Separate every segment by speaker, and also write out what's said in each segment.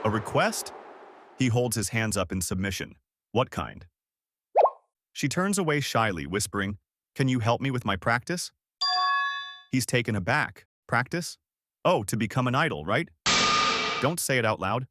Speaker 1: A request? He holds his hands up in submission. What kind? She turns away shyly, whispering, "Can you help me with my practice?" He's taken aback. Practice? Oh, to become an idol, right? Don't say it out loud.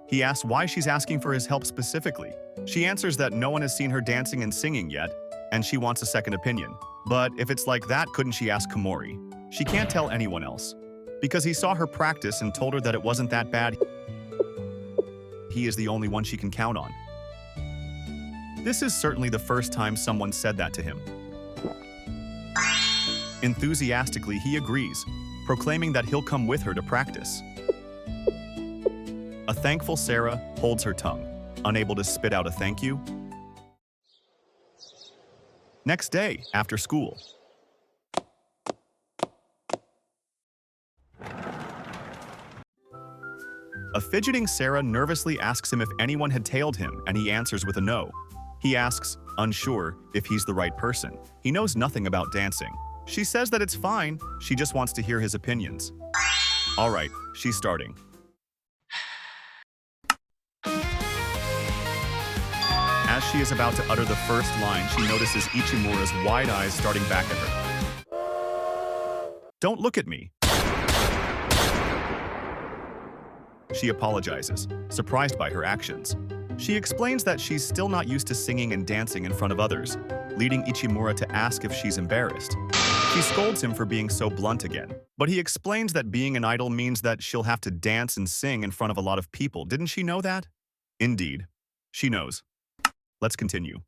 Speaker 1: He asks why she's asking for his help specifically. She answers that no one has seen her dancing and singing yet, and she wants a second opinion. But if it's like that, couldn't she ask Komori? She can't tell anyone else. Because he saw her practice and told her that it wasn't that bad. He is the only one she can count on. This is certainly the first time someone said that to him. Enthusiastically, he agrees, proclaiming that he'll come with her to practice. A thankful Sarah holds her tongue, unable to spit out a thank you. Next day, after school. A fidgeting Sarah nervously asks him if anyone had tailed him, and he answers with a no. He asks, unsure, if he's the right person. He knows nothing about dancing. She says that it's fine, she just wants to hear his opinions. All right, she's starting. As she is about to utter the first line, she notices Ichimura's wide eyes starting back at her. Don't look at me. She apologizes, surprised by her actions. She explains that she's still not used to singing and dancing in front of others, leading Ichimura to ask if she's embarrassed. She scolds him for being so blunt again, but he explains that being an idol means that she'll have to dance and sing in front of a lot of people. Didn't she know that? Indeed, she knows. Let's continue.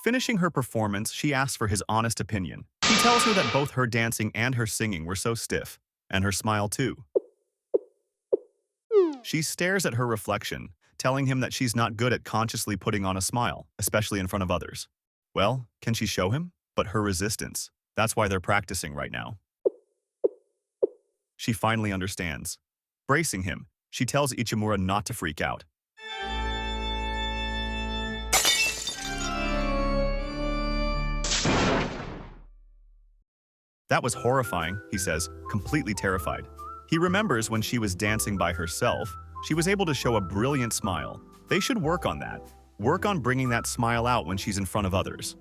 Speaker 1: Finishing her performance, she asks for his honest opinion. He tells her that both her dancing and her singing were so stiff, and her smile too. She stares at her reflection, telling him that she's not good at consciously putting on a smile, especially in front of others. Well, can she show him? But her resistance. That's why they're practicing right now. She finally understands. Bracing him, she tells Ichimura not to freak out. That was horrifying, he says, completely terrified. He remembers when she was dancing by herself, she was able to show a brilliant smile. They should work on that. Work on bringing that smile out when she's in front of others.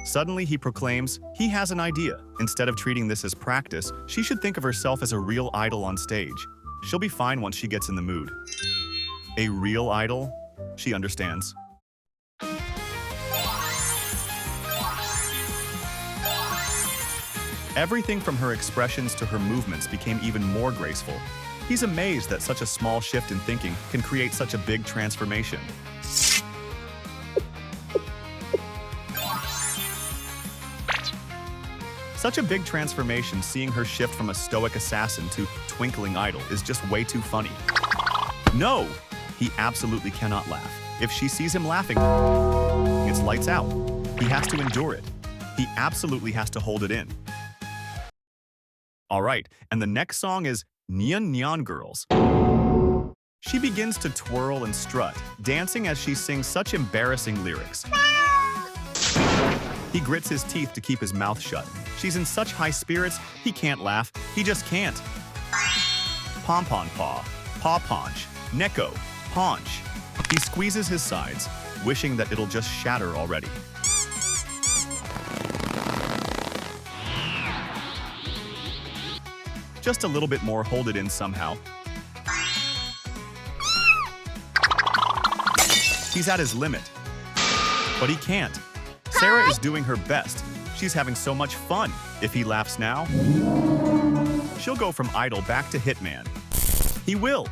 Speaker 1: Suddenly, he proclaims he has an idea. Instead of treating this as practice, she should think of herself as a real idol on stage. She'll be fine once she gets in the mood. A real idol? She understands. Everything from her expressions to her movements became even more graceful. He's amazed that such a small shift in thinking can create such a big transformation. Such a big transformation, seeing her shift from a stoic assassin to twinkling idol, is just way too funny. No! He absolutely cannot laugh. If she sees him laughing, it's lights out. He has to endure it. He absolutely has to hold it in. Alright, and the next song is Nyan Nyan Girls. She begins to twirl and strut, dancing as she sings such embarrassing lyrics. He grits his teeth to keep his mouth shut. She's in such high spirits, he can't laugh. He just can't. Pom-pom paw, paw-ponch, neko, paunch. He squeezes his sides, wishing that it'll just shatter already. Just a little bit more, hold it in somehow. He's at his limit, but he can't. Sarah is doing her best. She's having so much fun. If he laughs now, she'll go from idol back to hitman. He will.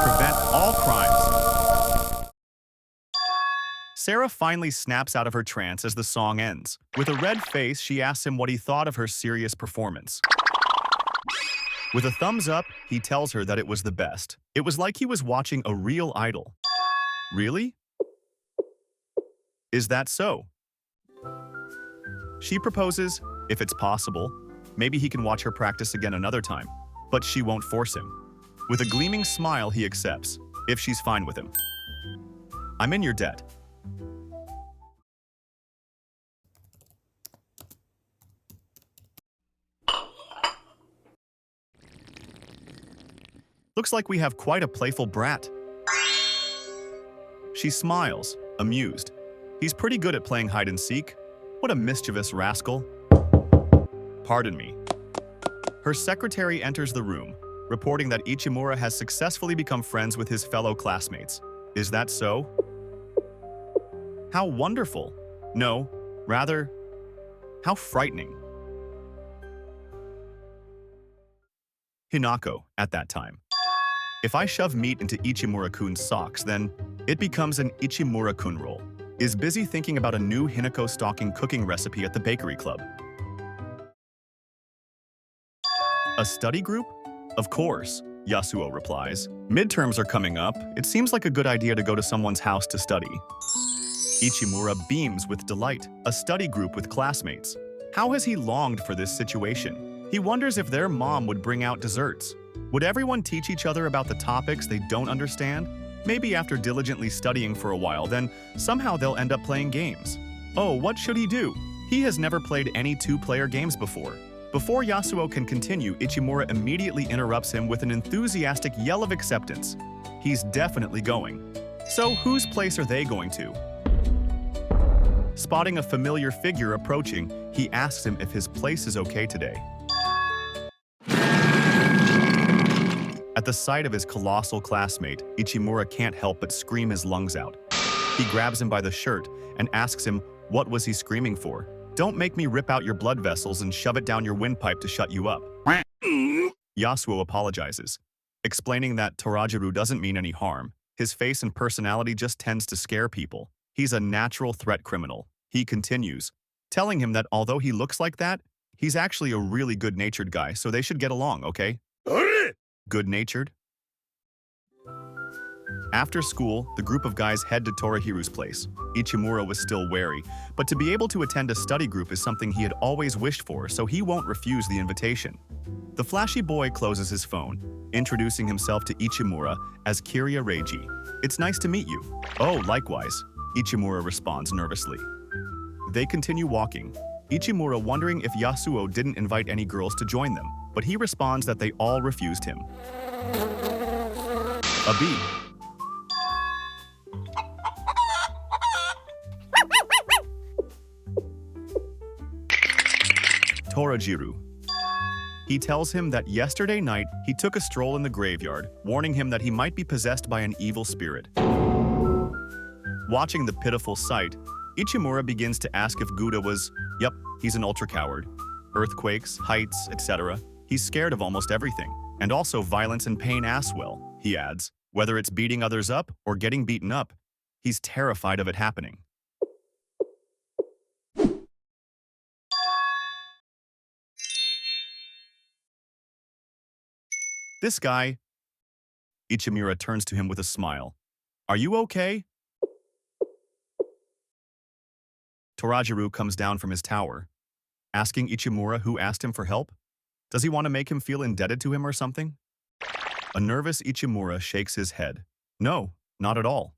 Speaker 1: Prevent all crimes. Sarah finally snaps out of her trance as the song ends. With a red face, she asks him what he thought of her serious performance. With a thumbs up, he tells her that it was the best. It was like he was watching a real idol. Really? Is that so? She proposes, if it's possible, maybe he can watch her practice again another time, but she won't force him. With a gleaming smile, he accepts, if she's fine with him. I'm in your debt. Looks like we have quite a playful brat. She smiles, amused. He's pretty good at playing hide and seek. What a mischievous rascal. Pardon me. Her secretary enters the room, reporting that Ichimura has successfully become friends with his fellow classmates. Is that so? How wonderful. No, rather, how frightening. Hinako, at that time. If I shove meat into Ichimura-kun's socks, then it becomes an Ichimura-kun roll. Is busy thinking about a new Hinako stocking cooking recipe at the bakery club. A study group? Of course, Yasuo replies. Midterms are coming up. It seems like a good idea to go to someone's house to study. Ichimura beams with delight. A study group with classmates. How has he longed for this situation? He wonders if their mom would bring out desserts. Would everyone teach each other about the topics they don't understand? Maybe after diligently studying for a while, then somehow they'll end up playing games. Oh, what should he do? He has never played any two-player games before. Before Yasuo can continue, Ichimura immediately interrupts him with an enthusiastic yell of acceptance. He's definitely going. So whose place are they going to? Spotting a familiar figure approaching, he asks him if his place is okay today. At the sight of his colossal classmate, Ichimura can't help but scream his lungs out. He grabs him by the shirt and asks him what was he screaming for. Don't make me rip out your blood vessels and shove it down your windpipe to shut you up. Yasuo apologizes, explaining that Torajiru doesn't mean any harm. His face and personality just tends to scare people. He's a natural threat criminal. He continues, telling him that although he looks like that, he's actually a really good-natured guy, so they should get along, okay? Good-natured? After school, the group of guys head to Torahiru's place. Ichimura was still wary, but to be able to attend a study group is something he had always wished for, so he won't refuse the invitation. The flashy boy closes his phone, introducing himself to Ichimura as Kiria Reiji. It's nice to meet you. Oh, likewise, Ichimura responds nervously. They continue walking, Ichimura wondering if Yasuo didn't invite any girls to join them, but he responds that they all refused him. A bee. Torajiru. He tells him that yesterday night he took a stroll in the graveyard, warning him that he might be possessed by an evil spirit. Watching the pitiful sight, Ichimura begins to ask if Guda was, yep, he's an ultra-coward. Earthquakes, heights, etc. He's scared of almost everything, and also violence and pain as well, he adds. Whether it's beating others up or getting beaten up, he's terrified of it happening. This guy, Ichimura turns to him with a smile. Are you okay? Torajiru comes down from his tower, asking Ichimura who asked him for help. Does he want to make him feel indebted to him or something? A nervous Ichimura shakes his head. No, not at all.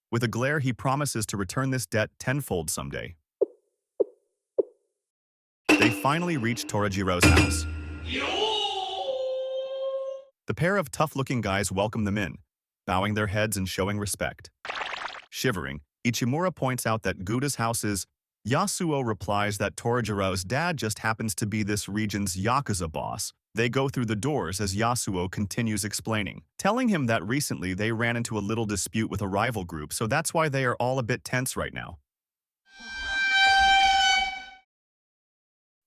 Speaker 1: With a glare, he promises to return this debt tenfold someday. They finally reach Torajiro's house. The pair of tough-looking guys welcome them in, bowing their heads and showing respect. Shivering, Ichimura points out that Guda's house is. Yasuo replies that Torajiro's dad just happens to be this region's Yakuza boss. They go through the doors as Yasuo continues explaining, telling him that recently they ran into a little dispute with a rival group, so that's why they are all a bit tense right now.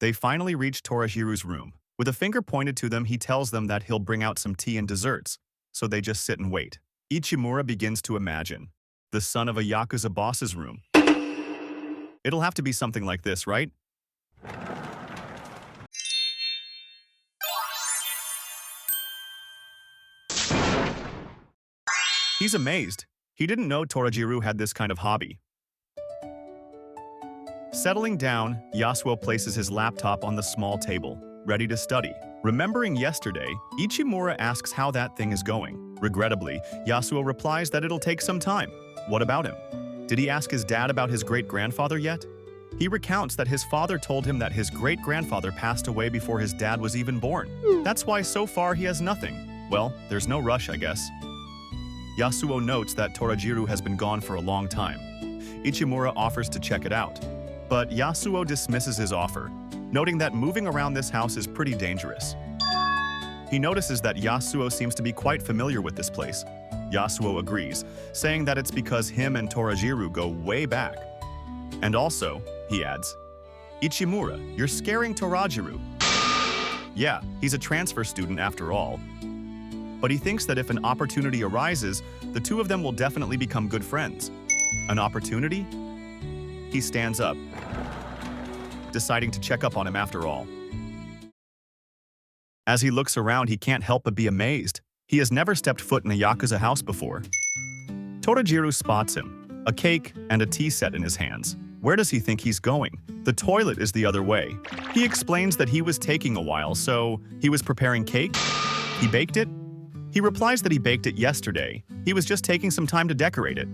Speaker 1: They finally reach Torahiru's room. With a finger pointed to them, he tells them that he'll bring out some tea and desserts, so they just sit and wait. Ichimura begins to imagine. The son of a Yakuza boss's room. It'll have to be something like this, right? He's amazed. He didn't know Torajiru had this kind of hobby. Settling down, Yasuo places his laptop on the small table, ready to study. Remembering yesterday, Ichimura asks how that thing is going. Regrettably, Yasuo replies that it'll take some time. What about him? Did he ask his dad about his great-grandfather yet? He recounts that his father told him that his great-grandfather passed away before his dad was even born. That's why so far he has nothing. Well, there's no rush, I guess. Yasuo notes that Torajiru has been gone for a long time. Ichimura offers to check it out, but Yasuo dismisses his offer, noting that moving around this house is pretty dangerous. He notices that Yasuo seems to be quite familiar with this place. Yasuo agrees, saying that it's because him and Torajiru go way back. And also, he adds, "Ichimura, you're scaring Torajiru." Yeah, he's a transfer student after all. But he thinks that if an opportunity arises, the two of them will definitely become good friends. An opportunity? He stands up, deciding to check up on him after all. As he looks around, he can't help but be amazed. He has never stepped foot in a Yakuza house before. Torajiru spots him, a cake and a tea set in his hands. Where does he think he's going? The toilet is the other way. He explains that he was taking a while, so he was preparing cake? He baked it? He replies that he baked it yesterday. He was just taking some time to decorate it.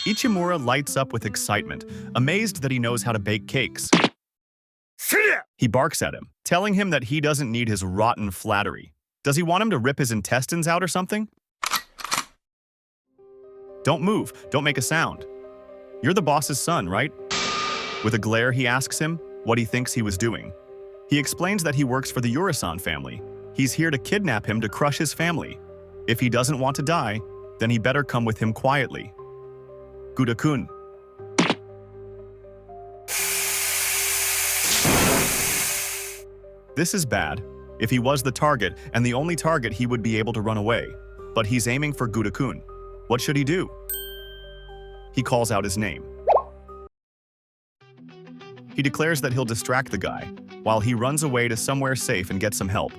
Speaker 1: Ichimura lights up with excitement, amazed that he knows how to bake cakes. He barks at him, telling him that he doesn't need his rotten flattery. Does he want him to rip his intestines out or something? Don't move, don't make a sound. You're the boss's son, right? With a glare, he asks him what he thinks he was doing. He explains that he works for the Urasan family. He's here to kidnap him to crush his family. If he doesn't want to die, then he better come with him quietly. Guda-kun. This is bad. If he was the target and the only target, he would be able to run away. But he's aiming for Guda-kun. What should he do? He calls out his name. He declares that he'll distract the guy, while he runs away to somewhere safe and gets some help.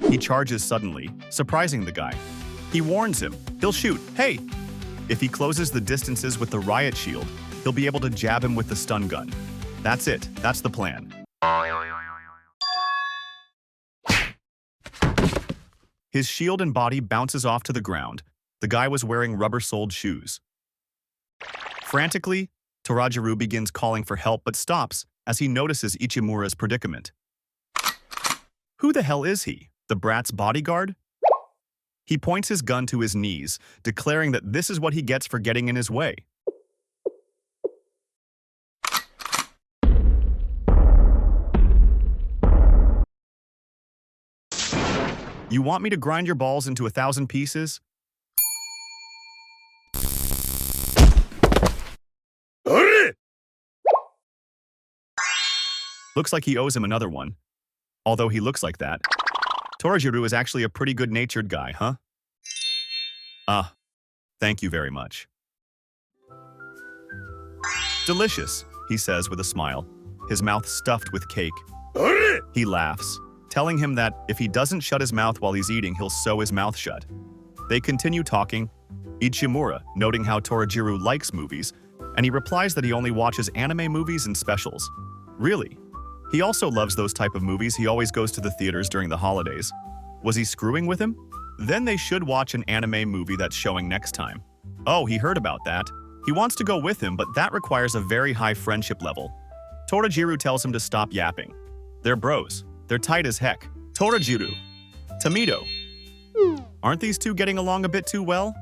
Speaker 1: He charges suddenly, surprising the guy. He warns him, he'll shoot, hey! If he closes the distances with the riot shield, he'll be able to jab him with the stun gun. That's it, that's the plan. His shield and body bounces off to the ground. The guy was wearing rubber-soled shoes. Frantically, Torajiru begins calling for help but stops as he notices Ichimura's predicament. Who the hell is he? The brat's bodyguard? He points his gun to his knees, declaring that this is what he gets for getting in his way. You want me to grind your balls into 1,000 pieces? Looks like he owes him another one. Although he looks like that. Torajiru is actually a pretty good-natured guy, huh? Thank you very much. Delicious, he says with a smile, his mouth stuffed with cake. He laughs, telling him that if he doesn't shut his mouth while he's eating, he'll sew his mouth shut. They continue talking, Ichimura noting how Torajiru likes movies, and he replies that he only watches anime movies and specials. Really? He also loves those type of movies. He always goes to the theaters during the holidays. Was he screwing with him? Then they should watch an anime movie that's showing next time. Oh, he heard about that. He wants to go with him, but that requires a very high friendship level. Torajiru tells him to stop yapping. They're bros. They're tight as heck. Torajiru. Tomido. Aren't these two getting along a bit too well?